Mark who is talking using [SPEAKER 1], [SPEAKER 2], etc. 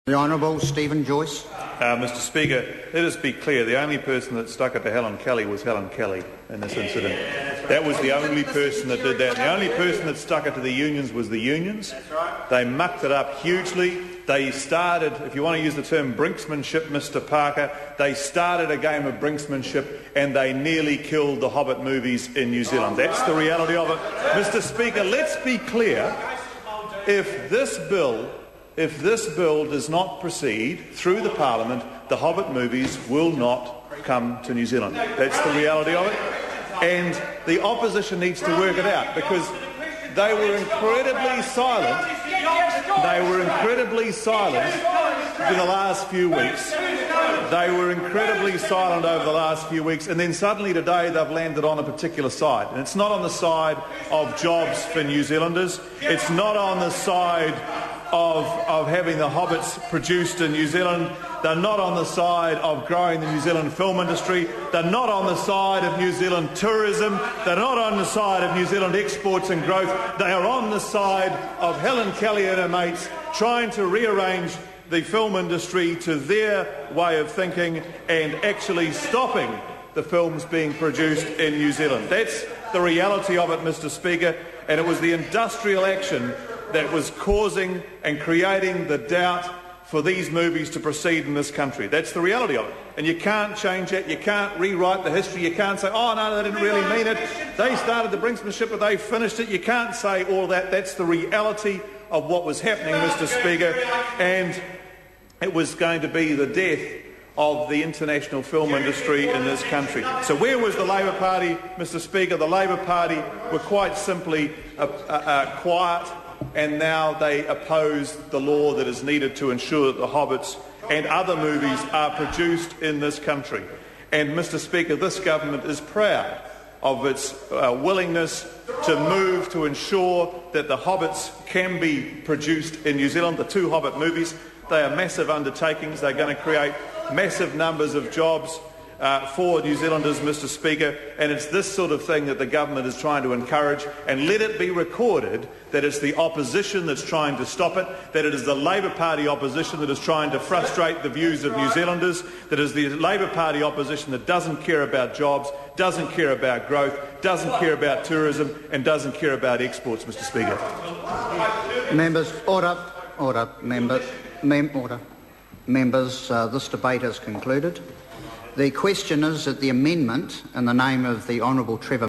[SPEAKER 1] The Honourable Stephen Joyce.
[SPEAKER 2] Mr Speaker, let us be clear, the only person that stuck it to Helen Kelly was Helen Kelly in this incident. That was the only person that did that. The only person that stuck it to the unions was the unions. They mucked it up hugely. They started, if you want to use the term brinksmanship, Mr Parker, they started a game of brinksmanship and they nearly killed the Hobbit movies in New Zealand. That's the reality of it. Mr Speaker, let's be clear, if this bill does not proceed through the Parliament, the Hobbit movies will not come to New Zealand. That's the reality of it. And the opposition needs to work it out, because they were incredibly silent. They were incredibly silent for the last few weeks. They were incredibly silent over the last few weeks, and then suddenly today they've landed on a particular side. And it's not on the side of jobs for New Zealanders. It's not on the side of having the Hobbits produced in New Zealand. They're not on the side of growing the New Zealand film industry. They're not on the side of New Zealand tourism. They're not on the side of New Zealand exports and growth. They are on the side of Helen Kelly and her mates trying to rearrange the film industry to their way of thinking and actually stopping the films being produced in New Zealand. That's the reality of it, Mr Speaker, and it was the industrial action that was causing and creating the doubt for these movies to proceed in this country. That's the reality of it. And you can't change it. You can't rewrite the history. You can't say, oh, no, they didn't really mean it. They started the brinksmanship, but they finished it. You can't say all that. That's the reality of what was happening, Mr Speaker. And it was going to be the death of the international film industry in this country. So where was the Labor Party, Mr Speaker? The Labor Party were quite simply quiet, and now they oppose the law that is needed to ensure that the Hobbits and other movies are produced in this country. And, Mr Speaker, this government is proud of its willingness to move to ensure that the Hobbits can be produced in New Zealand. The two Hobbit movies, they are massive undertakings. They're going to create massive numbers of jobs for New Zealanders, Mr Speaker, and it's this sort of thing that the government is trying to encourage. And let it be recorded that it's the opposition that's trying to stop it, that it is the Labor Party opposition that is trying to frustrate the views of New Zealanders, that it is the Labor Party opposition that doesn't care about jobs, doesn't care about growth, doesn't care about tourism, and doesn't care about exports, Mr Speaker.
[SPEAKER 1] Members, order. Members, this debate is concluded. The question is that the amendment in the name of the Honourable Trevor